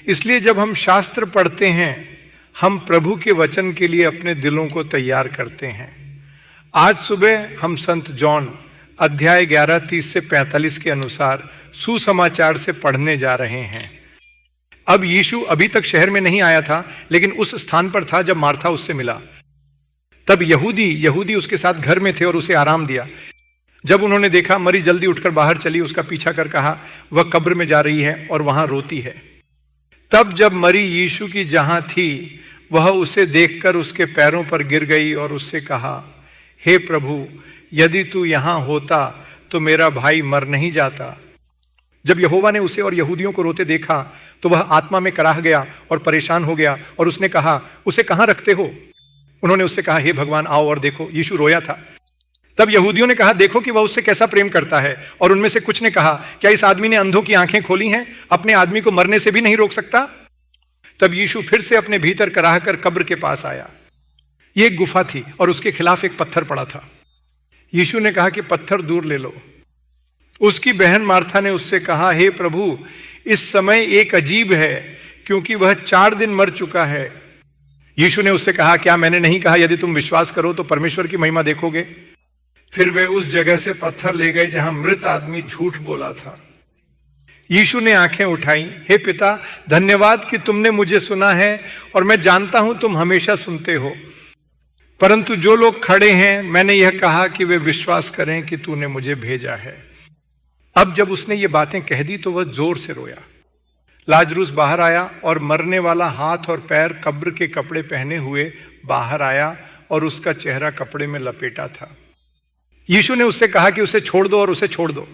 इसलिए जब हम शास्त्र पढ़ते हैं, हम प्रभु के वचन के लिए अपने दिलों को तैयार करते हैं। आज सुबह हम संत जॉन अध्याय 11 30 से 45 के अनुसार सुसमाचार से पढ़ने जा रहे हैं। अब यीशु अभी तक शहर में नहीं आया था, लेकिन उस स्थान पर था जब मार्था उससे मिला। तब यहूदी उसके साथ घर में थे और उसे आराम दिया। जब उन्होंने देखा मरी जल्दी उठकर बाहर चली, उसका पीछा कर कहा, वह कब्र में जा रही है और वहां रोती है। तब जब मरी यीशु की जहां थी, वह उसे देखकर उसके पैरों पर गिर गई और उससे कहा, हे प्रभु, यदि तू यहां होता तो मेरा भाई मर नहीं जाता। जब यहोवा ने उसे और यहूदियों को रोते देखा तो वह आत्मा में कराह गया और परेशान हो गया, और उसने कहा, उसे कहां रखते हो? उन्होंने उससे कहा, हे भगवान, आओ और देखो। यीशु रोया था। तब यहूदियों ने कहा, देखो कि वह उससे कैसा प्रेम करता है। और उनमें से कुछ ने कहा, क्या इस आदमी ने अंधों की आंखें खोली हैं? अपने आदमी को मरने से भी नहीं रोक सकता? तब यीशु फिर से अपने भीतर कराह कर कब्र के पास आया। यह एक गुफा थी और उसके खिलाफ एक पत्थर पड़ा था। यीशु ने कहा कि पत्थर दूर ले लो। उसकी बहन मार्था ने उससे कहा, हे प्रभु, इस समय एक अजीब है, क्योंकि वह 4 दिन मर चुका है। यीशु ने उससे कहा, क्या मैंने नहीं कहा यदि तुम विश्वास करो तो परमेश्वर की महिमा देखोगे? फिर वे उस जगह से पत्थर ले गए जहां मृत आदमी झूठ बोला था। यीशु ने आंखें उठाई, हे पिता, धन्यवाद कि तुमने मुझे सुना है, और मैं जानता हूं तुम हमेशा सुनते हो, परंतु जो लोग खड़े हैं, मैंने यह कहा कि वे विश्वास करें कि तूने मुझे भेजा है। अब जब उसने ये बातें कह दी तो वह जोर से रोया। लाजरूस बाहर आया और मरने वाला हाथ और पैर कब्र के कपड़े पहने हुए बाहर आया, और उसका चेहरा कपड़े में लपेटा था। यीशु ने उससे कहा कि उसे छोड़ दो और उसे छोड़ दो,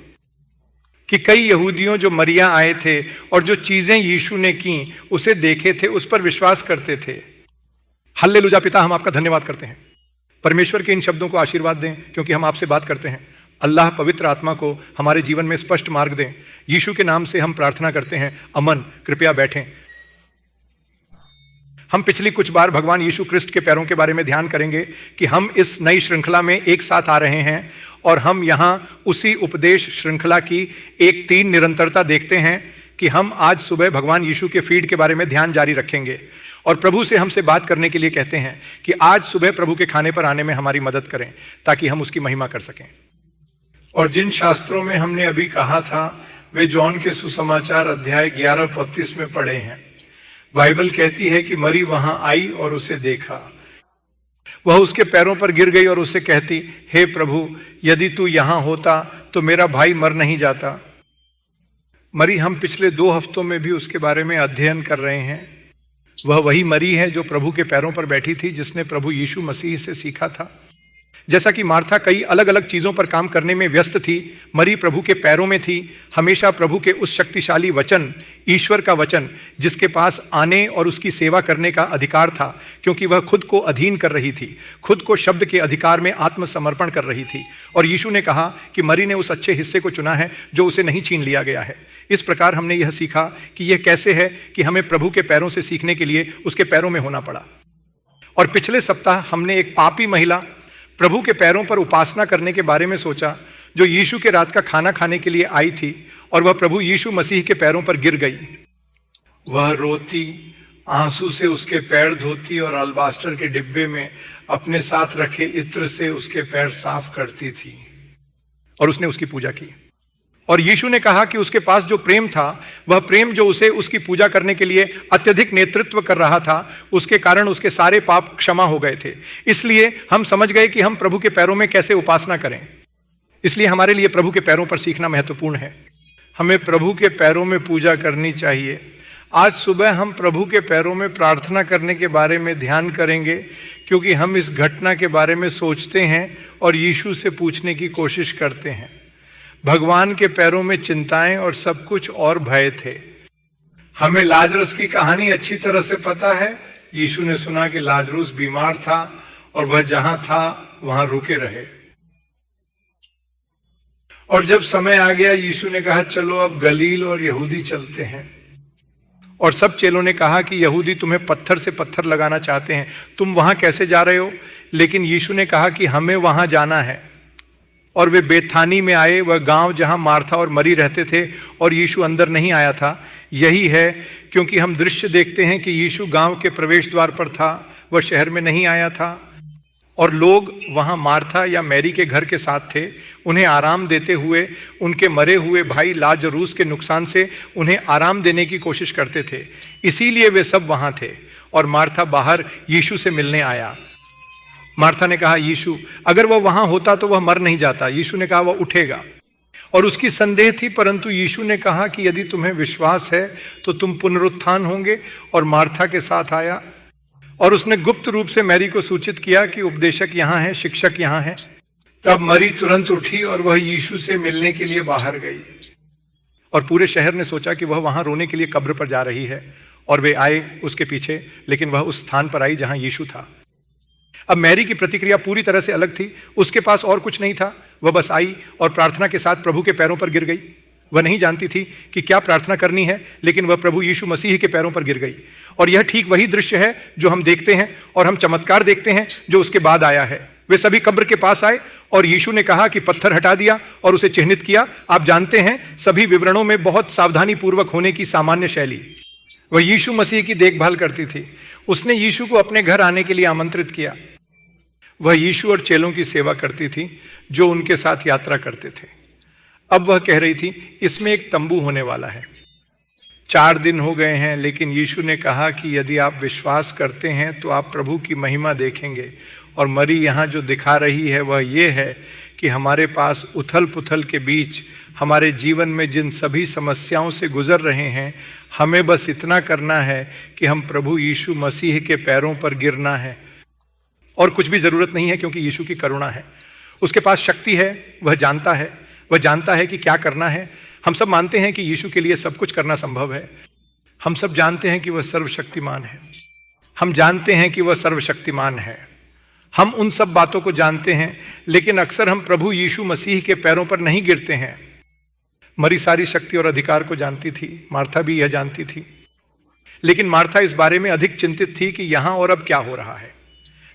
कि कई यहूदियों जो मरिया आए थे और जो चीजें यीशु ने की उसे देखे थे, उस पर विश्वास करते थे। हल्लेलुया। पिता, हम आपका धन्यवाद करते हैं। परमेश्वर के इन शब्दों को आशीर्वाद दें, क्योंकि हम आपसे बात करते हैं। अल्लाह पवित्र आत्मा को हमारे जीवन में स्पष्ट मार्ग दें। यीशु के नाम से हम प्रार्थना करते हैं। अमन। कृपया बैठें। हम पिछली कुछ बार भगवान यीशु क्रिस्ट के पैरों के बारे में ध्यान करेंगे कि हम इस नई श्रृंखला में एक साथ आ रहे हैं, और हम यहां उसी उपदेश श्रृंखला की एक 3 निरंतरता देखते हैं कि हम आज सुबह भगवान यीशु के फीड के बारे में ध्यान जारी रखेंगे, और प्रभु से हमसे बात करने के लिए कहते हैं कि आज सुबह प्रभु के खाने पर आने में हमारी मदद करें, ताकि हम उसकी महिमा कर सकें। और जिन शास्त्रों में हमने अभी कहा था, वे जॉन के सुसमाचार अध्याय 11 35 में पढ़े हैं। बाइबल कहती है कि मरी वहां आई और उसे देखा। वह उसके पैरों पर गिर गई और उससे कहती, हे प्रभु, यदि तू यहां होता तो मेरा भाई मर नहीं जाता। मरी हम पिछले 2 हफ्तों में भी उसके बारे में अध्ययन कर रहे हैं। वह वही मरी है जो प्रभु के पैरों पर बैठी थी, जिसने प्रभु यीशु मसीह से सीखा था। जैसा कि मार्था कई अलग अलग चीजों पर काम करने में व्यस्त थी, मरी प्रभु के पैरों में थी, हमेशा प्रभु के उस शक्तिशाली वचन, ईश्वर का वचन, जिसके पास आने और उसकी सेवा करने का अधिकार था, क्योंकि वह खुद को अधीन कर रही थी, खुद को शब्द के अधिकार में आत्मसमर्पण कर रही थी। और यीशु ने कहा कि मरी ने उस अच्छे हिस्से को चुना है जो उसे नहीं छीन लिया गया है। इस प्रकार हमने यह सीखा कि यह कैसे है कि हमें प्रभु के पैरों से सीखने के लिए उसके पैरों में होना पड़ा। और पिछले सप्ताह हमने एक पापी महिला प्रभु के पैरों पर उपासना करने के बारे में सोचा, जो यीशु के रात का खाना खाने के लिए आई थी, और वह प्रभु यीशु मसीह के पैरों पर गिर गई। वह रोती, आंसू से उसके पैर धोती और अल्बास्टर के डिब्बे में अपने साथ रखे इत्र से उसके पैर साफ करती थी, और उसने उसकी पूजा की। और यीशु ने कहा कि उसके पास जो प्रेम था, वह प्रेम जो उसे उसकी पूजा करने के लिए अत्यधिक नेतृत्व कर रहा था, उसके कारण उसके सारे पाप क्षमा हो गए थे। इसलिए हम समझ गए कि हम प्रभु के पैरों में कैसे उपासना करें। इसलिए हमारे लिए प्रभु के पैरों पर सीखना महत्वपूर्ण है। हमें प्रभु के पैरों में पूजा करनी चाहिए। आज सुबह हम प्रभु के पैरों में प्रार्थना करने के बारे में ध्यान करेंगे, क्योंकि हम इस घटना के बारे में सोचते हैं और यीशु से पूछने की कोशिश करते हैं। भगवान के पैरों में चिंताएं और सब कुछ और भय थे। हमें लाजरस की कहानी अच्छी तरह से पता है। यीशु ने सुना कि लाजरस बीमार था और वह जहां था वहां रुके रहे। और जब समय आ गया, यीशु ने कहा, चलो अब गलील और यहूदी चलते हैं। और सब चेलों ने कहा कि यहूदी तुम्हें पत्थर से पत्थर लगाना चाहते हैं, तुम वहां कैसे जा रहे हो? लेकिन यीशु ने कहा कि हमें वहां जाना है। और वे बेथानी में आए, वह गांव जहां मार्था और मरी रहते थे, और यीशु अंदर नहीं आया था। यही है क्योंकि हम दृश्य देखते हैं कि यीशु गांव के प्रवेश द्वार पर था, वह शहर में नहीं आया था। और लोग वहां मार्था या मैरी के घर के साथ थे, उन्हें आराम देते हुए उनके मरे हुए भाई लाजरूस के नुकसान से उन्हें आराम देने की कोशिश करते थे। इसीलिए वे सब वहां थे। और मार्था बाहर यीशु से मिलने आया। मार्था ने कहा, यीशु अगर वह वहां होता तो वह मर नहीं जाता। यीशु ने कहा, वह उठेगा। और उसकी संदेह थी, परंतु यीशु ने कहा कि यदि तुम्हें विश्वास है तो तुम पुनरुत्थान होंगे। और मार्था के साथ आया और उसने गुप्त रूप से मैरी को सूचित किया कि उपदेशक यहाँ है, शिक्षक यहाँ है। तब मरी तुरंत उठी और वह यीशु से मिलने के लिए बाहर गई। और पूरे शहर ने सोचा कि वह वहां रोने के लिए कब्र पर जा रही है, और वे आए उसके पीछे, लेकिन वह उस स्थान पर आई जहां यीशु था। अब मैरी की प्रतिक्रिया पूरी तरह से अलग थी। उसके पास और कुछ नहीं था, वह बस आई और प्रार्थना के साथ प्रभु के पैरों पर गिर गई। वह नहीं जानती थी कि क्या प्रार्थना करनी है, लेकिन वह प्रभु यीशु मसीह के पैरों पर गिर गई। और यह ठीक वही दृश्य है जो हम देखते हैं, और हम चमत्कार देखते हैं जो उसके बाद आया है। वे सभी कब्र के पास आए और यीशु ने कहा कि पत्थर हटा दिया और उसे चिन्हित किया। आप जानते हैं, सभी विवरणों में बहुत सावधानी पूर्वक होने की सामान्य शैली। वह यीशु मसीह की देखभाल करती थी। उसने यीशु को अपने घर आने के लिए आमंत्रित किया। वह यीशु और चेलों की सेवा करती थी जो उनके साथ यात्रा करते थे। अब वह कह रही थी, इसमें एक तंबू होने वाला है। 4 दिन हो गए हैं, लेकिन यीशु ने कहा कि यदि आप विश्वास करते हैं तो आप प्रभु की महिमा देखेंगे। और मरी यहाँ जो दिखा रही है वह ये है कि हमारे पास उथल पुथल के बीच हमारे जीवन में जिन सभी समस्याओं से गुजर रहे हैं, हमें बस इतना करना है कि हम प्रभु यीशु मसीह के पैरों पर गिरना है। और कुछ भी जरूरत नहीं है, क्योंकि यीशु की करुणा है। उसके पास शक्ति है, वह जानता है कि क्या करना है। हम सब मानते हैं कि यीशु के लिए सब कुछ करना संभव है। हम सब जानते हैं कि वह सर्वशक्तिमान है। हम जानते हैं कि वह सर्वशक्तिमान है। हम उन सब बातों को जानते हैं, लेकिन अक्सर हम प्रभु यीशु मसीह के पैरों पर नहीं गिरते हैं। मरी सारी शक्ति और अधिकार को जानती थी, मार्था भी यह जानती थी। लेकिन मार्था इस बारे में अधिक चिंतित थी कि यहां और अब क्या हो रहा है।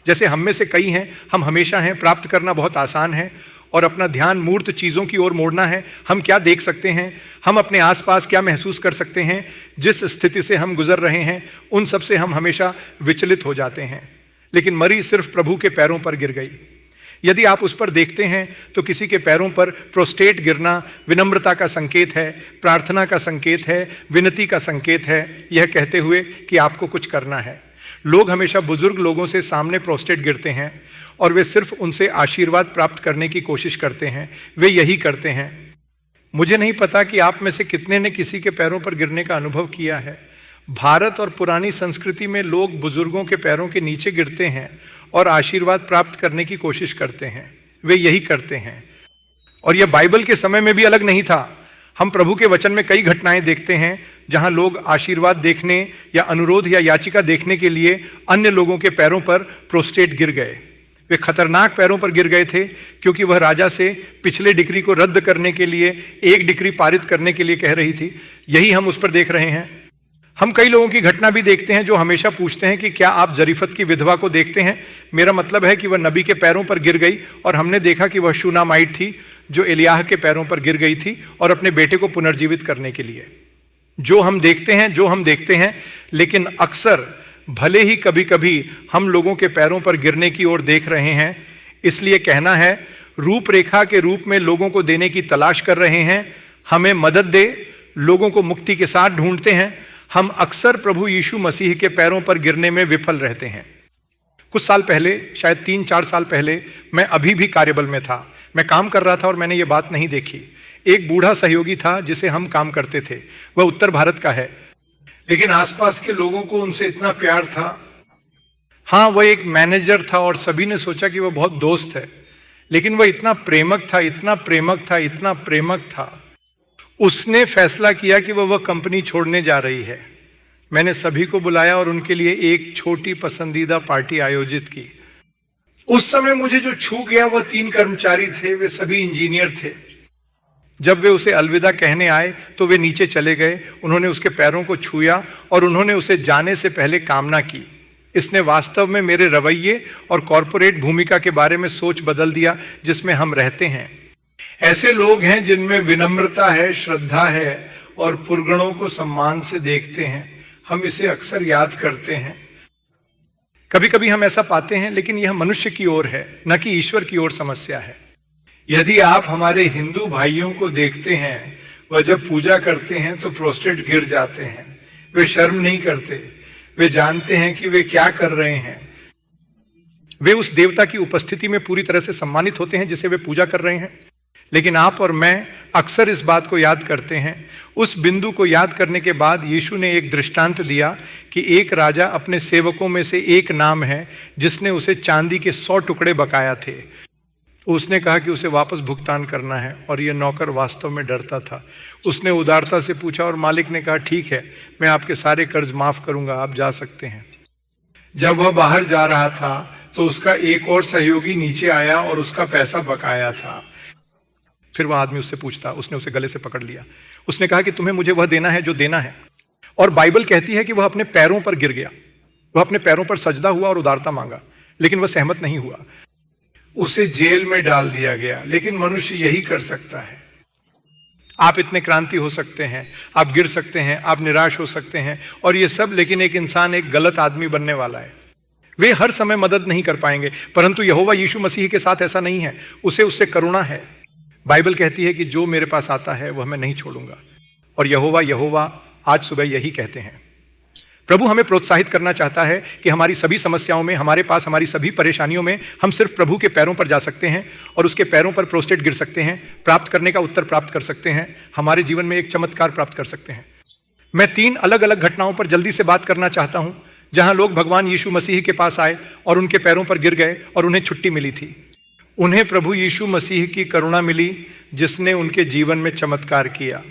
जैसे हम में से कई हैं, हम हमेशा हैं, प्राप्त करना बहुत आसान है और अपना ध्यान मूर्त चीज़ों की ओर मोड़ना है। हम क्या देख सकते हैं, हम अपने आसपास क्या महसूस कर सकते हैं, जिस स्थिति से हम गुजर रहे हैं, उन सब से हम हमेशा विचलित हो जाते हैं। लेकिन मरी सिर्फ प्रभु के पैरों पर गिर गई। यदि आप उस पर देखते हैं तो किसी के पैरों पर प्रोस्टेट गिरना विनम्रता का संकेत है, प्रार्थना का संकेत है, विनती का संकेत है, यह कहते हुए कि आपको कुछ करना है। लोग हमेशा बुजुर्ग लोगों से सामने प्रोस्टेट गिरते हैं और वे सिर्फ उनसे आशीर्वाद प्राप्त करने की कोशिश करते हैं। वे यही करते हैं। मुझे नहीं पता कि आप में से कितने ने किसी के पैरों पर गिरने का अनुभव किया है। भारत और पुरानी संस्कृति में लोग बुजुर्गों के पैरों के नीचे गिरते हैं और आशीर्वाद प्राप्त करने की कोशिश करते हैं। वे यही करते हैं। और यह बाइबल के समय में भी अलग नहीं था। हम प्रभु के वचन में कई घटनाएं देखते हैं जहां लोग आशीर्वाद देखने या अनुरोध या याचिका देखने के लिए अन्य लोगों के पैरों पर प्रोस्टेट गिर गए। वे खतरनाक पैरों पर गिर गए थे, क्योंकि वह राजा से पिछले डिक्री को रद्द करने के लिए एक डिक्री पारित करने के लिए कह रही थी। यही हम उस पर देख रहे हैं। हम कई लोगों की घटना भी देखते हैं जो हमेशा पूछते हैं कि क्या आप जरीफत की विधवा को देखते हैं। मेरा मतलब है कि वह नबी के पैरों पर गिर गई और हमने देखा कि वह शूनामाइट थी जो एलियाह के पैरों पर गिर गई थी और अपने बेटे को पुनर्जीवित करने के लिए। जो हम देखते हैं, लेकिन अक्सर भले ही कभी कभी हम लोगों के पैरों पर गिरने की ओर देख रहे हैं, इसलिए कहना है रूपरेखा के रूप में लोगों को देने की तलाश कर रहे हैं, हमें मदद दे, लोगों को मुक्ति के साथ ढूंढते हैं। हम अक्सर प्रभु यीशु मसीह के पैरों पर गिरने में विफल रहते हैं। कुछ साल पहले, शायद 3-4 साल पहले, मैं अभी भी कार्यबल में था। मैं काम कर रहा था और मैंने ये बात नहीं देखी। एक बूढ़ा सहयोगी था जिसे हम काम करते थे। वह उत्तर भारत का है, लेकिन आसपास के लोगों को उनसे इतना प्यार था। हाँ, वह एक मैनेजर था और सभी ने सोचा कि वह बहुत दोस्त है, लेकिन वह इतना प्रेमक था। उसने फैसला किया कि वह कंपनी छोड़ने जा रही है। मैंने सभी को बुलाया और उनके लिए एक छोटी पसंदीदा पार्टी आयोजित की। उस समय मुझे जो छू गया वह 3 कर्मचारी थे। वे सभी इंजीनियर थे। जब वे उसे अलविदा कहने आए तो वे नीचे चले गए। उन्होंने उसके पैरों को छुआ और उन्होंने उसे जाने से पहले कामना की। इसने वास्तव में मेरे रवैये और कॉरपोरेट भूमिका के बारे में सोच बदल दिया जिसमें हम रहते हैं। ऐसे लोग हैं जिनमें विनम्रता है, श्रद्धा है और पुरगणों को सम्मान से देखते हैं। हम इसे अक्सर याद करते हैं। कभी कभी हम ऐसा पाते हैं, लेकिन यह मनुष्य की ओर है, न कि ईश्वर की ओर समस्या है। यदि आप हमारे हिंदू भाइयों को देखते हैं, वह जब पूजा करते हैं तो प्रोस्टेट गिर जाते हैं। वे शर्म नहीं करते, वे जानते हैं कि वे क्या कर रहे हैं। वे उस देवता की उपस्थिति में पूरी तरह से सम्मानित होते हैं जिसे वे पूजा कर रहे हैं। लेकिन आप और मैं अक्सर इस बात को याद करते हैं। उस बिंदु को याद करने के बाद यीशु ने एक दृष्टांत दिया कि एक राजा अपने सेवकों में से एक नाम है जिसने उसे चांदी के 100 टुकड़े बकाया थे। उसने कहा कि उसे वापस भुगतान करना है, और यह नौकर वास्तव में डरता था। उसने उदारता से पूछा और मालिक ने कहा, ठीक है, मैं आपके सारे कर्ज माफ करूंगा, आप जा सकते हैं। जब वह बाहर जा रहा था तो उसका एक और सहयोगी नीचे आया और उसका पैसा बकाया था। फिर वह आदमी उससे पूछता, उसने उसे गले से पकड़ लिया। उसने कहा कि तुम्हें मुझे वह देना है जो देना है। और बाइबल कहती है कि वह अपने पैरों पर गिर गया, वह अपने पैरों पर सजदा हुआ और उदारता मांगा, लेकिन वह सहमत नहीं हुआ। उसे जेल में डाल दिया गया। लेकिन मनुष्य यही कर सकता है। आप इतने क्रांति हो सकते हैं, आप गिर सकते हैं, आप निराश हो सकते हैं और ये सब, लेकिन एक इंसान एक गलत आदमी बनने वाला है। वे हर समय मदद नहीं कर पाएंगे, परंतु यहोवा यीशु मसीह के साथ ऐसा नहीं है। उसे उससे करुणा है। बाइबल कहती है कि जो मेरे पास आता है वह मैं नहीं छोड़ूंगा। और यहोवा आज सुबह यही कहते हैं। प्रभु हमें प्रोत्साहित करना चाहता है कि हमारी सभी समस्याओं में, हमारे पास हमारी सभी परेशानियों में हम सिर्फ प्रभु के पैरों पर जा सकते हैं और उसके पैरों पर प्रोस्टेट गिर सकते हैं, प्राप्त करने का उत्तर प्राप्त कर सकते हैं, हमारे जीवन में एक चमत्कार प्राप्त कर सकते हैं। मैं 3 अलग अलग घटनाओं पर जल्दी से बात करना चाहता हूं जहां लोग भगवान यीशु मसीह के पास आए और उनके पैरों पर गिर गए और उन्हें छुट्टी मिली थी। उन्हें प्रभु यीशु मसीह की करुणा मिली जिसने उनके जीवन में चमत्कार किया।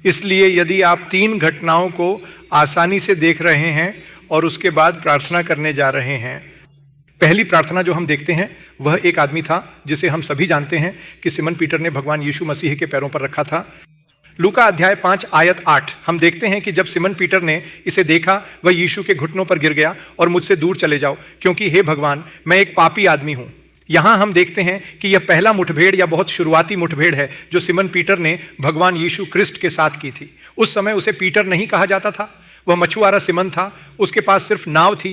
इसलिए यदि आप 3 घटनाओं को आसानी से देख रहे हैं और उसके बाद प्रार्थना करने जा रहे हैं। पहली प्रार्थना जो हम देखते हैं वह एक आदमी था जिसे हम सभी जानते हैं कि सिमन पीटर ने भगवान यीशु मसीह के पैरों पर रखा था। लूका अध्याय 5 आयत 8 हम देखते हैं कि जब सिमन पीटर ने इसे देखा, वह यीशु के घुटनों पर गिर गया और मुझसे दूर चले जाओ, क्योंकि हे भगवान, मैं एक पापी आदमी हूं। यहां हम देखते हैं कि यह पहला मुठभेड़ या बहुत शुरुआती मुठभेड़ है जो सिमन पीटर ने भगवान यीशु क्रिस्ट के साथ की थी। उस समय उसे पीटर नहीं कहा जाता था, वह मछुआरा सिमन था। उसके पास सिर्फ नाव थी,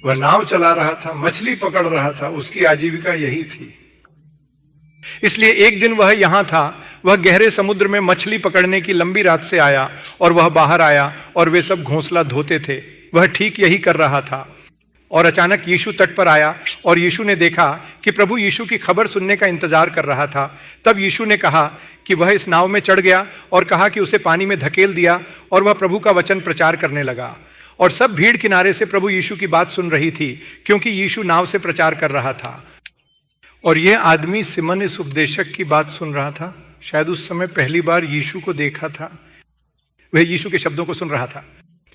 वह नाव चला रहा था, मछली पकड़ रहा था, उसकी आजीविका यही थी। इसलिए एक दिन वह यहां था, वह गहरे समुद्र में मछली पकड़ने की लंबी रात से आया और वह बाहर आया और वे सब घोंसला धोते थे। वह ठीक यही कर रहा था और अचानक यीशु तट पर आया और यीशु ने देखा कि प्रभु यीशु की खबर सुनने का इंतजार कर रहा था। तब यीशु ने कहा कि वह इस नाव में चढ़ गया और कहा कि उसे पानी में धकेल दिया और वह प्रभु का वचन प्रचार करने लगा। और सब भीड़ किनारे से प्रभु यीशु की बात सुन रही थी क्योंकि यीशु नाव से प्रचार कर रहा था। और यह आदमी सिमन इस उपदेशक की बात सुन रहा था। शायद उस समय पहली बार यीशु को देखा था। वह यीशु के शब्दों को सुन रहा था।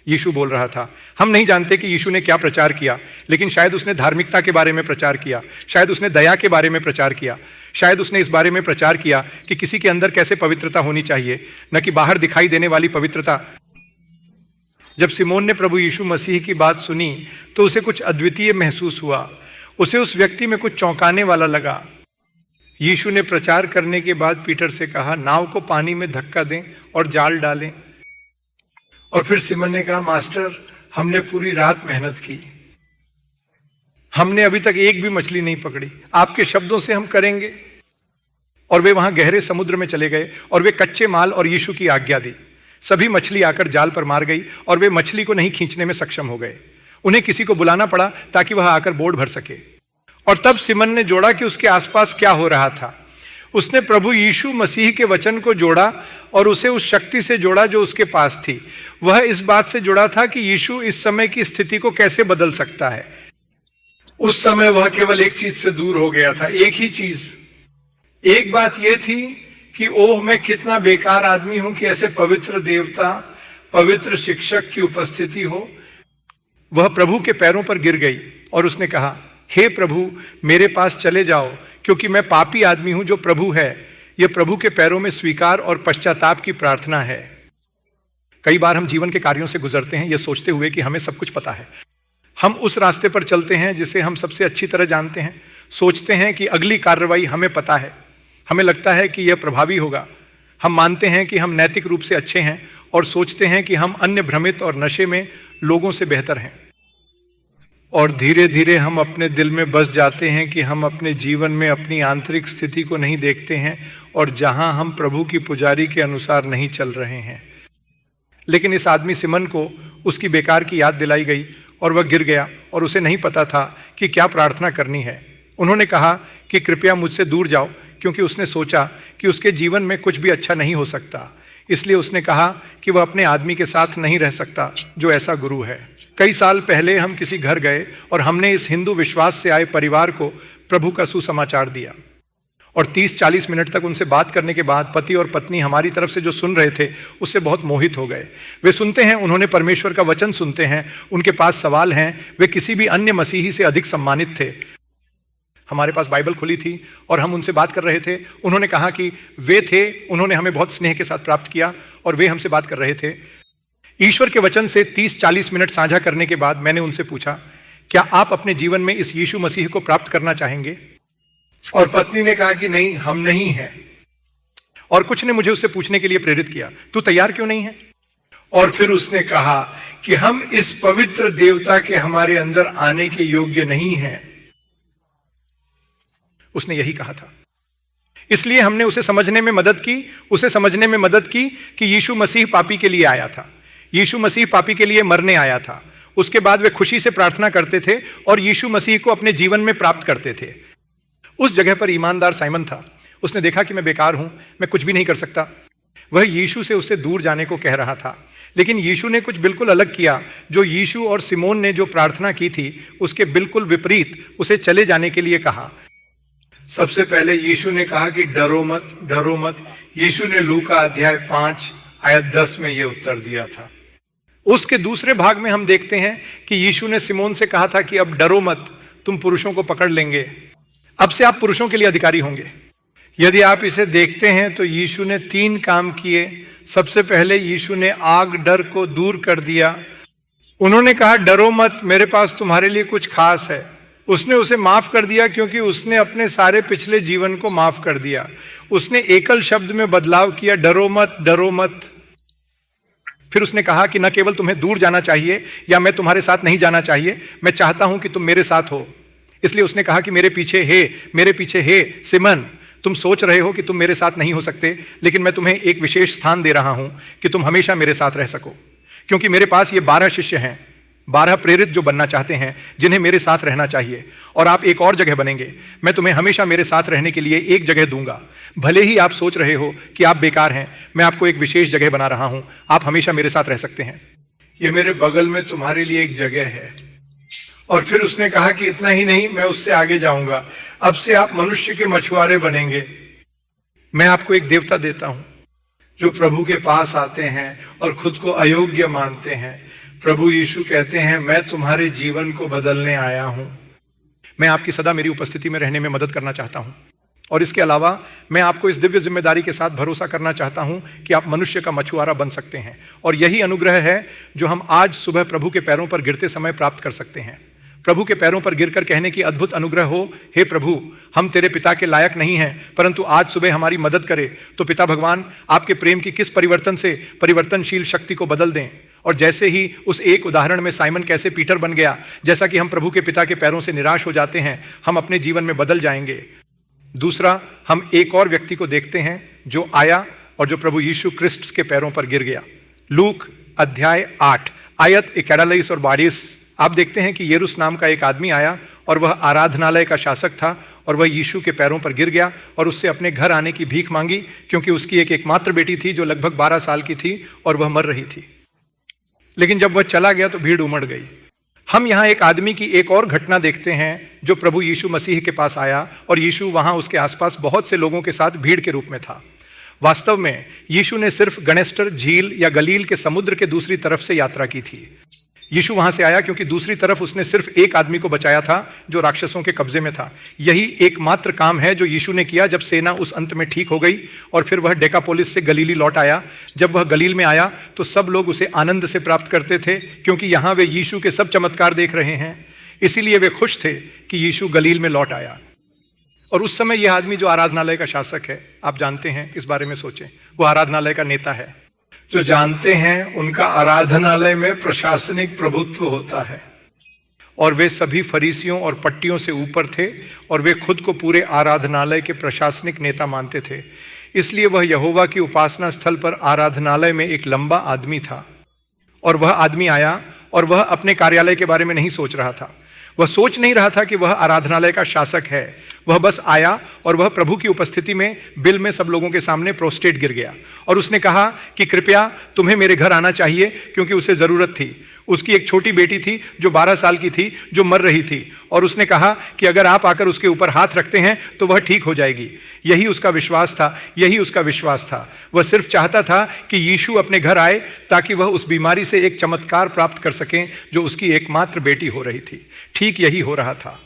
यीशु बोल रहा था। हम नहीं जानते कि यीशु ने क्या प्रचार किया, लेकिन शायद उसने धार्मिकता के बारे में प्रचार किया, शायद उसने दया के बारे में प्रचार किया, शायद उसने इस बारे में प्रचार किया कि किसी के अंदर कैसे पवित्रता होनी चाहिए, न कि बाहर दिखाई देने वाली पवित्रता। जब सिमोन ने प्रभु यीशु मसीह की बात सुनी तो उसे कुछ अद्वितीय महसूस हुआ। उसे उस व्यक्ति में कुछ चौंकाने वाला लगा। यीशु ने प्रचार करने के बाद पीटर से कहा, नाव को पानी में धक्का दें और जाल डालें। और फिर सिमन ने कहा, मास्टर, हमने पूरी रात मेहनत की, हमने अभी तक एक भी मछली नहीं पकड़ी, आपके शब्दों से हम करेंगे। और वे वहां गहरे समुद्र में चले गए और वे कच्चे माल और यीशु की आज्ञा दी। सभी मछली आकर जाल पर मार गई और वे मछली को नहीं खींचने में सक्षम हो गए। उन्हें किसी को बुलाना पड़ा ताकि वह आकर बोट भर सके। और तब सिमन ने जोड़ा कि उसके आसपास क्या हो रहा था। उसने प्रभु यीशु मसीह के वचन को जोड़ा और उसे उस शक्ति से जोड़ा जो उसके पास थी। वह इस बात से जुड़ा था कि यीशु इस समय की स्थिति को कैसे बदल सकता है। उस समय वह केवल एक चीज से दूर हो गया था, एक ही चीज। एक बात यह थी कि ओह, मैं कितना बेकार आदमी हूं कि ऐसे पवित्र देवता, पवित्र शिक्षक की उपस्थिति हो। वह प्रभु के पैरों पर गिर गई और उसने कहा, हे प्रभु, मेरे पास चले जाओ, क्योंकि मैं पापी आदमी हूं जो प्रभु है। यह प्रभु के पैरों में स्वीकार और पश्चाताप की प्रार्थना है। कई बार हम जीवन के कार्यों से गुजरते हैं यह सोचते हुए कि हमें सब कुछ पता है। हम उस रास्ते पर चलते हैं जिसे हम सबसे अच्छी तरह जानते हैं, सोचते हैं कि अगली कार्रवाई हमें पता है। हमें लगता है कि यह प्रभावी होगा। हम मानते हैं कि हम नैतिक रूप से अच्छे हैं और सोचते हैं कि हम अन्य भ्रमित और नशे में लोगों से बेहतर हैं। और धीरे धीरे हम अपने दिल में बस जाते हैं कि हम अपने जीवन में अपनी आंतरिक स्थिति को नहीं देखते हैं और जहां हम प्रभु की पुजारी के अनुसार नहीं चल रहे हैं। लेकिन इस आदमी सिमन को उसकी बेकार की याद दिलाई गई और वह गिर गया और उसे नहीं पता था कि क्या प्रार्थना करनी है। उन्होंने कहा कि कृपया मुझसे दूर जाओ, क्योंकि उसने सोचा कि उसके जीवन में कुछ भी अच्छा नहीं हो सकता। इसलिए उसने कहा कि वह अपने आदमी के साथ नहीं रह सकता जो ऐसा गुरु है। कई साल पहले हम किसी घर गए और हमने इस हिंदू विश्वास से आए परिवार को प्रभु का सुसमाचार दिया और 30-40 मिनट तक उनसे बात करने के बाद पति और पत्नी हमारी तरफ से जो सुन रहे थे उससे बहुत मोहित हो गए। वे सुनते हैं, उन्होंने परमेश्वर का वचन सुनते हैं, उनके पास सवाल हैं, वे किसी भी अन्य मसीही से अधिक सम्मानित थे। हमारे पास बाइबल खुली थी और हम उनसे बात कर रहे थे। उन्होंने कहा कि वे थे, उन्होंने हमें बहुत स्नेह के साथ प्राप्त किया और वे हमसे बात कर रहे थे। ईश्वर के वचन से 30-40 मिनट साझा करने के बाद मैंने उनसे पूछा, क्या आप अपने जीवन में इस यीशु मसीह को प्राप्त करना चाहेंगे? और पत्नी ने कहा कि नहीं, हम नहीं हैं। और कुछ ने मुझे उससे पूछने के लिए प्रेरित किया, तू तैयार क्यों नहीं है? और फिर उसने कहा कि हम इस पवित्र देवता के हमारे अंदर आने के योग्य नहीं हैं। उसने यही कहा था। इसलिए हमने उसे समझने में मदद की कि यीशु मसीह पापी के लिए आया था। यीशु मसीह पापी के लिए मरने आया था। उसके बाद वे खुशी से प्रार्थना करते थे और यीशु मसीह को अपने जीवन में प्राप्त करते थे। उस जगह पर ईमानदार साइमन था। उसने देखा कि मैं बेकार हूं, मैं कुछ भी नहीं कर सकता। वह यीशु से उससे दूर जाने को कह रहा था, लेकिन यीशु ने कुछ बिल्कुल अलग किया। जो यीशु और सिमोन ने जो प्रार्थना की थी उसके बिल्कुल विपरीत उसे चले जाने के लिए कहा। सबसे पहले यीशु ने कहा कि डरो मत, डरो मत। यीशु ने लूका अध्याय 5 आयत 10 में यह उत्तर दिया था। उसके दूसरे भाग में हम देखते हैं कि यीशु ने सिमोन से कहा था कि अब डरो मत, तुम पुरुषों को पकड़ लेंगे। अब से आप पुरुषों के लिए अधिकारी होंगे। यदि आप इसे देखते हैं तो यीशु ने 3 काम किए। सबसे पहले यीशु ने आग डर को दूर कर दिया। उन्होंने कहा डरो मत, मेरे पास तुम्हारे लिए कुछ खास है। उसने उसे माफ कर दिया क्योंकि उसने अपने सारे पिछले जीवन को माफ कर दिया। उसने एकल शब्द में बदलाव किया, डरो मत, डरो मत। फिर उसने कहा कि न केवल तुम्हें दूर जाना चाहिए या मैं तुम्हारे साथ नहीं जाना चाहिए, मैं चाहता हूं कि तुम मेरे साथ हो। इसलिए उसने कहा कि मेरे पीछे हे सिमन, तुम सोच रहे हो कि तुम मेरे साथ नहीं हो सकते, लेकिन मैं तुम्हें एक विशेष स्थान दे रहा हूं कि तुम हमेशा मेरे साथ rह सको। क्योंकि मेरे पास ये 12 शिष्य हैं, 12 प्रेरित जो बनना चाहते हैं, जिन्हें मेरे साथ रहना चाहिए। और आप एक और जगह बनेंगे। मैं तुम्हें हमेशा मेरे साथ रहने के लिए एक जगह दूंगा। भले ही आप सोच रहे हो कि आप बेकार हैं, मैं आपको एक विशेष जगह बना रहा हूं, आप हमेशा मेरे साथ रह सकते हैं। ये मेरे बगल में तुम्हारे लिए एक जगह है। और फिर उसने कहा कि इतना ही नहीं, मैं उससे आगे जाऊंगा। अब से आप मनुष्य के मछुआरे बनेंगे। मैं आपको एक देवता देता हूं जो प्रभु के पास आते हैं और खुद को अयोग्य मानते हैं। प्रभु यीशु कहते हैं, मैं तुम्हारे जीवन को बदलने आया हूं। मैं आपकी सदा मेरी उपस्थिति में रहने में मदद करना चाहता हूं। और इसके अलावा मैं आपको इस दिव्य जिम्मेदारी के साथ भरोसा करना चाहता हूं कि आप मनुष्य का मछुआरा बन सकते हैं। और यही अनुग्रह है जो हम आज सुबह प्रभु के पैरों पर गिरते समय प्राप्त कर सकते हैं। प्रभु के पैरों पर गिरकर कहने की अद्भुत अनुग्रह हो, हे प्रभु, हम तेरे पिता के लायक नहीं हैं, परंतु आज सुबह हमारी मदद करे तो पिता भगवान आपके प्रेम की किस परिवर्तन से परिवर्तनशील शक्ति को बदल दें। और जैसे ही उस एक उदाहरण में साइमन कैसे पीटर बन गया, जैसा कि हम प्रभु के पिता के पैरों से निराश हो जाते हैं, हम अपने जीवन में बदल जाएंगे। दूसरा, हम एक और व्यक्ति को देखते हैं जो आया और जो प्रभु यीशु क्रिस्ट के पैरों पर गिर गया। लूक अध्याय 8 आयत 41 और 42 आप देखते हैं कि यरूस नाम का एक आदमी आया और वह आराधनालय का शासक था और वह यीशु के पैरों पर गिर गया और उससे अपने घर आने की भीख मांगी, क्योंकि उसकी एक एकमात्र बेटी थी जो लगभग 12 साल की थी और वह मर रही थी। लेकिन जब वह चला गया तो भीड़ उमड़ गई। हम यहाँ एक आदमी की एक और घटना देखते हैं जो प्रभु यीशु मसीह के पास आया और यीशु वहाँ उसके आसपास बहुत से लोगों के साथ भीड़ के रूप में था। वास्तव में यीशु ने सिर्फ गनेस्टर झील या गलील के समुद्र के दूसरी तरफ से यात्रा की थी। यीशु वहां से आया क्योंकि दूसरी तरफ उसने सिर्फ एक आदमी को बचाया था जो राक्षसों के कब्जे में था। यही एकमात्र काम है जो यीशु ने किया जब सेना उस अंत में ठीक हो गई और फिर वह डेकापोलिस से गलीली लौट आया। जब वह गलील में आया तो सब लोग उसे आनंद से प्राप्त करते थे, क्योंकि यहाँ वे यीशु के सब चमत्कार देख रहे हैं। इसीलिए वे खुश थे कि यीशु गलील में लौट आया। और उस समय यह आदमी जो आराधनालय का शासक है, आप जानते हैं, इस बारे में सोचें, वो आराधनालय का नेता है। जो जानते हैं उनका आराधनालय में प्रशासनिक प्रभुत्व होता है, और वे सभी फरीसियों और पट्टियों से ऊपर थे, और वे खुद को पूरे आराधनालय के प्रशासनिक नेता मानते थे। इसलिए वह यहोवा की उपासना स्थल पर आराधनालय में एक लंबा आदमी था। और वह आदमी आया, और वह अपने कार्यालय के बारे में नहीं सोच रहा था। वह सोच नहीं रहा था कि वह आराधनालय का शासक है। वह बस आया और वह प्रभु की उपस्थिति में बिल में सब लोगों के सामने प्रोस्टेट गिर गया, और उसने कहा कि कृपया तुम्हें मेरे घर आना चाहिए, क्योंकि उसे जरूरत थी। उसकी एक छोटी बेटी थी जो 12 साल की थी, जो मर रही थी, और उसने कहा कि अगर आप आकर उसके ऊपर हाथ रखते हैं तो वह ठीक हो जाएगी। यही उसका विश्वास था, यही उसका विश्वास था। वह सिर्फ चाहता था कि यीशु अपने घर आए, ताकि वह उस बीमारी से एक चमत्कार प्राप्त कर सकें जो उसकी एकमात्र बेटी हो रही थी। ठीक यही हो रहा था।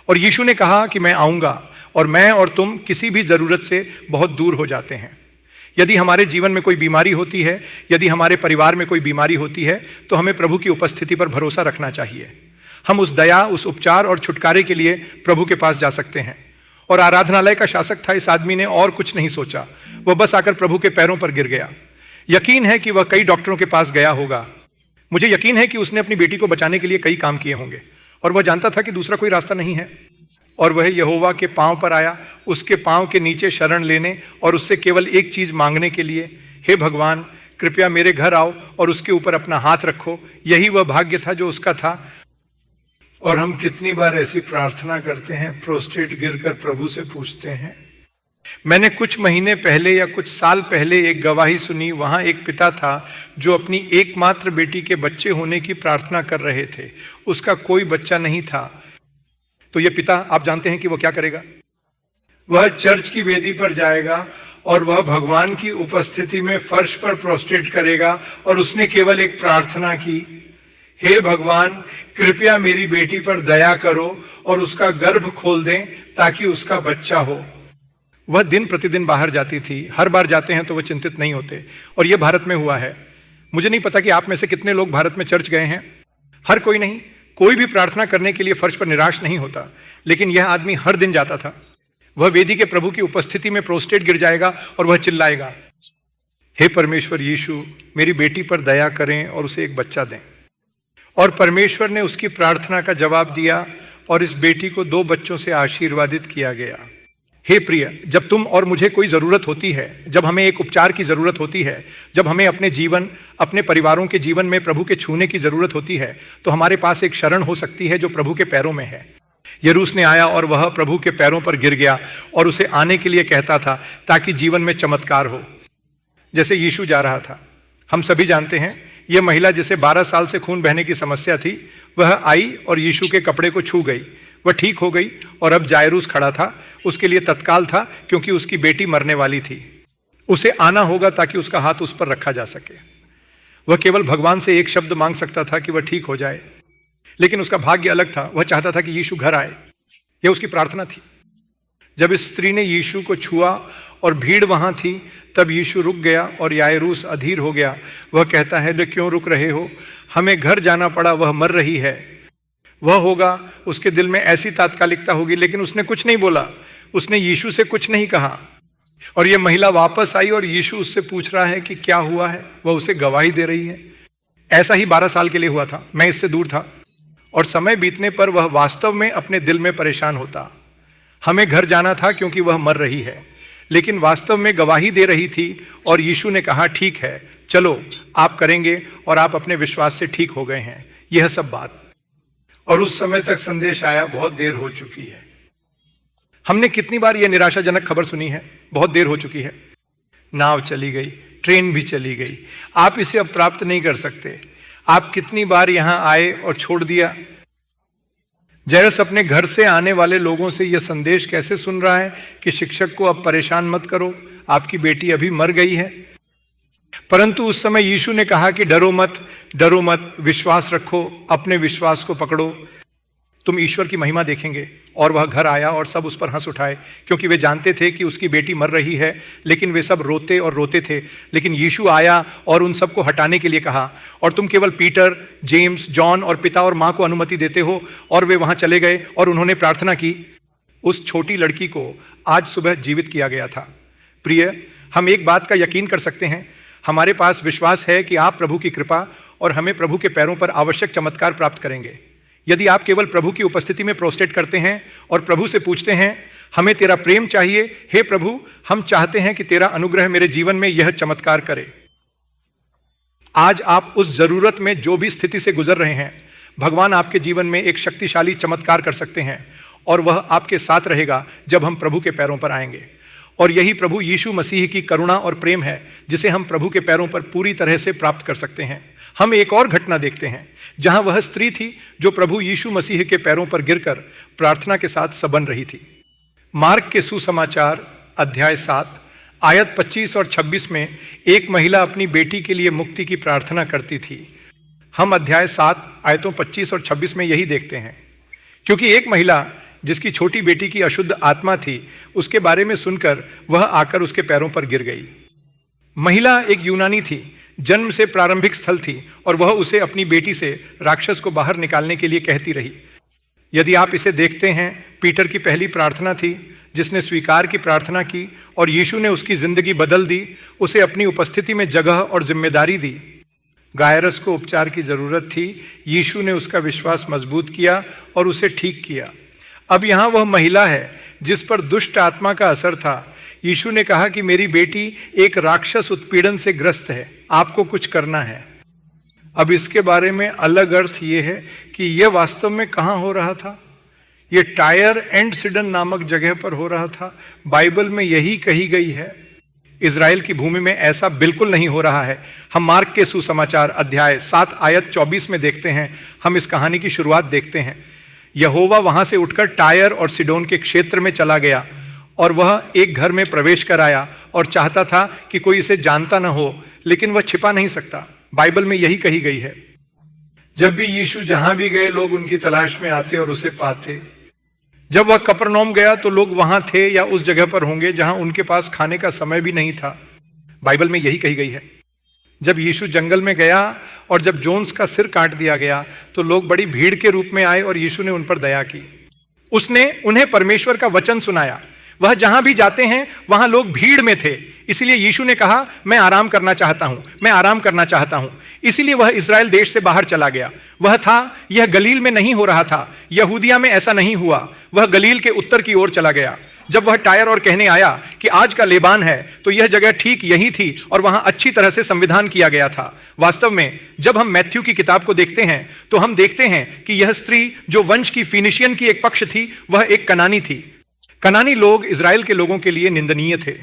और यीशु ने कहा कि मैं आऊंगा, और मैं और तुम किसी भी जरूरत से बहुत दूर हो जाते हैं। यदि हमारे जीवन में कोई बीमारी होती है, यदि हमारे परिवार में कोई बीमारी होती है, तो हमें प्रभु की उपस्थिति पर भरोसा रखना चाहिए। हम उस दया, उस उपचार और छुटकारे के लिए प्रभु के पास जा सकते हैं। और आराधनालय का शासक था इस आदमी ने और कुछ नहीं सोचा, वह बस आकर प्रभु के पैरों पर गिर गया। यकीन है कि वह कई डॉक्टरों के पास गया होगा। मुझे यकीन है कि उसने अपनी बेटी को बचाने के लिए कई काम किए होंगे, और वह जानता था कि दूसरा कोई रास्ता नहीं है। और वह यहोवा के पांव पर आया, उसके पांव के नीचे शरण लेने और उससे केवल एक चीज मांगने के लिए, हे भगवान, कृपया मेरे घर आओ और उसके ऊपर अपना हाथ रखो। यही वह भाग्य था जो उसका था। और हम कितनी बार ऐसी प्रार्थना करते हैं, प्रोस्टेट गिरकर प्रभु से पूछते हैं। मैंने कुछ महीने पहले या कुछ साल पहले एक गवाही सुनी। वहां एक पिता था जो अपनी एकमात्र बेटी के बच्चे होने की प्रार्थना कर रहे थे। उसका कोई बच्चा नहीं था। तो यह पिता, आप जानते हैं कि वह क्या करेगा? वह चर्च की वेदी पर जाएगा और वह भगवान की उपस्थिति में फर्श पर प्रोस्टेट करेगा, और उसने केवल एक प्रार्थना की, हे भगवान, कृपया मेरी बेटी पर दया करो और उसका गर्भ खोल दें ताकि उसका बच्चा हो। वह दिन प्रतिदिन बाहर जाती थी। हर बार जाते हैं तो वह चिंतित नहीं होते। और यह भारत में हुआ है। मुझे नहीं पता कि आप में से कितने लोग भारत में चर्च गए हैं। हर कोई नहीं। कोई भी प्रार्थना करने के लिए फर्श पर निराश नहीं होता, लेकिन यह आदमी हर दिन जाता था। वह वेदी के प्रभु की उपस्थिति में प्रोस्टेट गिर जाएगा और वह चिल्लाएगा, हे परमेश्वर यीशु, मेरी बेटी पर दया करें और उसे एक बच्चा दें। और परमेश्वर ने उसकी प्रार्थना का जवाब दिया, और इस बेटी को 2 बच्चों से आशीर्वादित किया गया। हे प्रिय, जब तुम और मुझे कोई ज़रूरत होती है, जब हमें एक उपचार की ज़रूरत होती है, जब हमें अपने जीवन, अपने परिवारों के जीवन में प्रभु के छूने की ज़रूरत होती है, तो हमारे पास एक शरण हो सकती है जो प्रभु के पैरों में है। यरूस ने आया और वह प्रभु के पैरों पर गिर गया और उसे आने के लिए कहता था, ताकि जीवन में चमत्कार हो। जैसे यीशु जा रहा था। हम सभी जानते हैं, यह महिला जिसे 12 साल से खून बहने की समस्या थी, वह आई और यीशु के कपड़े को छू गई। वह ठीक हो गई, और अब जायरूस खड़ा था। उसके लिए तत्काल था, क्योंकि उसकी बेटी मरने वाली थी। उसे आना होगा ताकि उसका हाथ उस पर रखा जा सके। वह केवल भगवान से एक शब्द मांग सकता था कि वह ठीक हो जाए, लेकिन उसका भाग्य अलग था। वह चाहता था कि यीशु घर आए। यह उसकी प्रार्थना थी। जब इस स्त्री ने यीशु को छुआ और भीड़ वहां थी, तब यीशु रुक गया और यायरूस अधीर हो गया। वह कहता है, ले क्यों रुक रहे हो? हमें घर जाना पड़ा, वह मर रही है। वह होगा, उसके दिल में ऐसी तात्कालिकता होगी, लेकिन उसने कुछ नहीं बोला। उसने यीशु से कुछ नहीं कहा। और यह महिला वापस आई और यीशु उससे पूछ रहा है कि क्या हुआ है। वह उसे गवाही दे रही है। ऐसा ही 12 साल के लिए हुआ था। मैं इससे दूर था, और समय बीतने पर वह वास्तव में अपने दिल में परेशान होता। हमें घर जाना था क्योंकि वह मर रही है, लेकिन वास्तव में गवाही दे रही थी। और यीशु ने कहा, ठीक है, चलो आप करेंगे, और आप अपने विश्वास से ठीक हो गए हैं। यह सब बात। और उस समय तक संदेश आया, बहुत देर हो चुकी है। हमने कितनी बार यह निराशाजनक खबर सुनी है, बहुत देर हो चुकी है। नाव चली गई, ट्रेन भी चली गई, आप इसे अब प्राप्त नहीं कर सकते। आप कितनी बार यहां आए और छोड़ दिया। जैरस अपने घर से आने वाले लोगों से यह संदेश कैसे सुन रहा है कि शिक्षक को अब परेशान मत करो, आपकी बेटी अभी मर गई है। परंतु उस समय यीशु ने कहा कि डरो मत, डरो मत, विश्वास रखो, अपने विश्वास को पकड़ो, तुम ईश्वर की महिमा देखेंगे। और वह घर आया और सब उस पर हंस उठाए, क्योंकि वे जानते थे कि उसकी बेटी मर रही है। लेकिन वे सब रोते और रोते थे। लेकिन यीशु आया और उन सबको हटाने के लिए कहा, और तुम केवल पीटर, जेम्स, जॉन और पिता और माँ को अनुमति देते हो। और वे वहां चले गए और उन्होंने प्रार्थना की, उस छोटी लड़की को आज सुबह जीवित किया गया था। प्रिय, हम एक बात का यकीन कर सकते हैं, हमारे पास विश्वास है कि आप प्रभु की कृपा और हमें प्रभु के पैरों पर आवश्यक चमत्कार प्राप्त करेंगे। यदि आप केवल प्रभु की उपस्थिति में प्रोस्टेट करते हैं और प्रभु से पूछते हैं, हमें तेरा प्रेम चाहिए, हे प्रभु, हम चाहते हैं कि तेरा अनुग्रह मेरे जीवन में यह चमत्कार करे। आज आप उस जरूरत में जो भी स्थिति से गुजर रहे हैं, भगवान आपके जीवन में एक शक्तिशाली चमत्कार कर सकते हैं और वह आपके साथ रहेगा जब हम प्रभु के पैरों पर आएंगे। और यही प्रभु यीशु मसीह की करुणा और प्रेम है जिसे हम प्रभु के पैरों पर पूरी तरह से प्राप्त कर सकते हैं। हम एक और घटना देखते हैं जहां वह स्त्री थी जो प्रभु यीशु मसीह के पैरों पर गिरकर प्रार्थना के साथ सबन रही थी। मार्क के सुसमाचार अध्याय 7 आयत 25 और 26 में एक महिला अपनी बेटी के लिए मुक्ति की प्रार्थना करती थी। हम अध्याय 7 आयतों 25 और 26 में यही देखते हैं। क्योंकि एक महिला जिसकी छोटी बेटी की अशुद्ध आत्मा थी, उसके बारे में सुनकर वह आकर उसके पैरों पर गिर गई। महिला एक यूनानी थी, जन्म से प्रारंभिक स्थल थी और वह उसे अपनी बेटी से राक्षस को बाहर निकालने के लिए कहती रही। यदि आप इसे देखते हैं, पीटर की पहली प्रार्थना थी जिसने स्वीकार की प्रार्थना की और यीशु ने उसकी जिंदगी बदल दी, उसे अपनी उपस्थिति में जगह और जिम्मेदारी दी। गायरस को उपचार की जरूरत थी, यीशु ने उसका विश्वास मजबूत किया और उसे ठीक किया। अब यहां वह महिला है जिस पर दुष्ट आत्मा का असर था। यीशु ने कहा कि मेरी बेटी एक राक्षस उत्पीड़न से ग्रस्त है, आपको कुछ करना है। अब इसके बारे में अलग अर्थ यह है कि यह वास्तव में कहां हो रहा था। यह टायर एंड सिडन नामक जगह पर हो रहा था। बाइबल में यही कही गई है। इजराइल की भूमि में ऐसा बिल्कुल नहीं हो रहा है। हम मार्क के सुसमाचार अध्याय 7 आयत 24 में देखते हैं। हम इस कहानी की शुरुआत देखते हैं। यहोवा वहां से उठकर टायर और सिडोन के क्षेत्र में चला गया और वह एक घर में प्रवेश कर आया और चाहता था कि कोई इसे जानता न हो, लेकिन वह छिपा नहीं सकता। बाइबल में यही कही गई है। जब भी यीशु जहां भी गए, लोग उनकी तलाश में आते और उसे पाते। जब वह कफरनहूम गया तो लोग वहां थे या उस जगह पर होंगे जहां उनके पास खाने का समय भी नहीं था। बाइबल में यही कही गई है। जब यीशु जंगल में गया और जब जोन्स का सिर काट दिया गया तो लोग बड़ी भीड़ के रूप में आए और यीशु ने उन पर दया की। उसने उन्हें परमेश्वर का वचन सुनाया। वह जहां भी जाते हैं वहां लोग भीड़ में थे, इसीलिए यीशु ने कहा, मैं आराम करना चाहता हूं, मैं आराम करना चाहता हूं। इसीलिए वह इस्राएल देश से बाहर चला गया। वह था, यह गलील में नहीं हो रहा था, यहूदिया में ऐसा नहीं हुआ। वह गलील के उत्तर की ओर चला गया। जब वह टायर और कहने आया कि आज का लेबान है, तो यह जगह ठीक यही थी और वहां अच्छी तरह से संविधान किया गया था। वास्तव में जब हम मैथ्यू की किताब को देखते हैं तो हम देखते हैं कि यह स्त्री जो वंश की फिनिशियन की एक पक्ष थी, वह एक कनानी थी। कनानी लोग इजराइल के लोगों के लिए निंदनीय थे।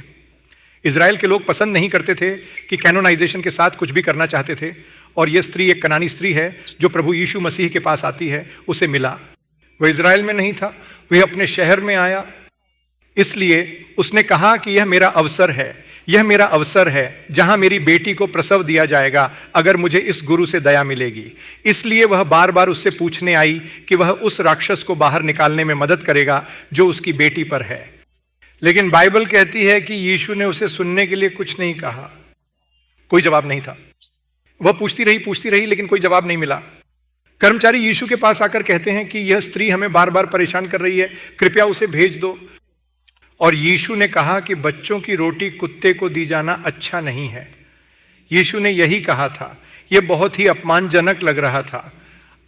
इजराइल के लोग पसंद नहीं करते थे कि कैनोनाइजेशन के साथ कुछ भी करना चाहते थे। और यह स्त्री एक कनानी स्त्री है जो प्रभु यीशु मसीह के पास आती है। उसे मिला, वह इजराइल में नहीं था, वह अपने शहर में आया। इसलिए उसने कहा कि यह मेरा अवसर है, यह मेरा अवसर है जहां मेरी बेटी को प्रसव दिया जाएगा अगर मुझे इस गुरु से दया मिलेगी। इसलिए वह बार बार उससे पूछने आई कि वह उस राक्षस को बाहर निकालने में मदद करेगा जो उसकी बेटी पर है। लेकिन बाइबल कहती है कि यीशु ने उसे सुनने के लिए कुछ नहीं कहा। कोई जवाब नहीं था। वह पूछती रही लेकिन कोई जवाब नहीं मिला। कर्मचारी यीशु के पास आकर कहते हैं कि यह स्त्री हमें बार बार परेशान कर रही है, कृपया उसे भेज दो। और यीशु ने कहा कि बच्चों की रोटी कुत्ते को दी जाना अच्छा नहीं है। यीशु ने यही कहा था। यह बहुत ही अपमानजनक लग रहा था।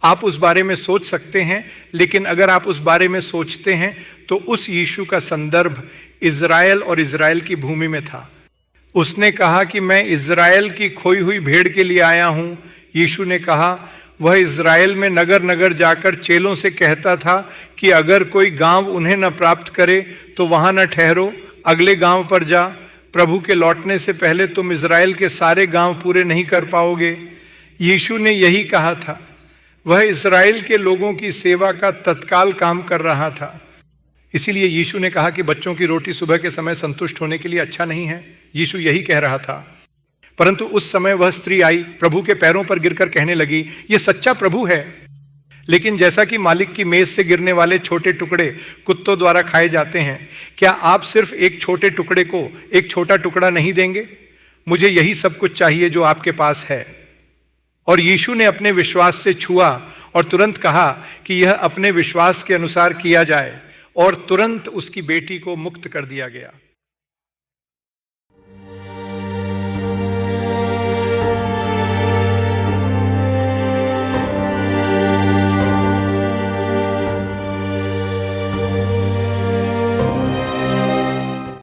आप उस बारे में सोच सकते हैं, लेकिन अगर आप उस बारे में सोचते हैं तो उस यीशु का संदर्भ इजराइल और इजराइल की भूमि में था। उसने कहा कि मैं इजराइल की खोई हुई भेड़ के लिए आया हूं। यीशु ने कहा, वह इजराइल में नगर नगर जाकर चेलों से कहता था कि अगर कोई गांव उन्हें न प्राप्त करे तो वहां न ठहरो, अगले गांव पर जा। प्रभु के लौटने से पहले तुम इजराइल के सारे गांव पूरे नहीं कर पाओगे। यीशु ने यही कहा था। वह इजराइल के लोगों की सेवा का तत्काल काम कर रहा था। इसीलिए यीशु ने कहा कि बच्चों की रोटी सुबह के समय संतुष्ट होने के लिए अच्छा नहीं है। यीशु यही कह रहा था। परंतु उस समय वह स्त्री आई, प्रभु के पैरों पर गिरकर कहने लगी, यह सच्चा प्रभु है। लेकिन जैसा कि मालिक की मेज से गिरने वाले छोटे टुकड़े कुत्तों द्वारा खाए जाते हैं, क्या आप सिर्फ एक छोटे टुकड़े को एक छोटा टुकड़ा नहीं देंगे? मुझे यही सब कुछ चाहिए जो आपके पास है। और यीशु ने अपने विश्वास से छुआ और तुरंत कहा कि यह अपने विश्वास के अनुसार किया जाए। और तुरंत उसकी बेटी को मुक्त कर दिया गया।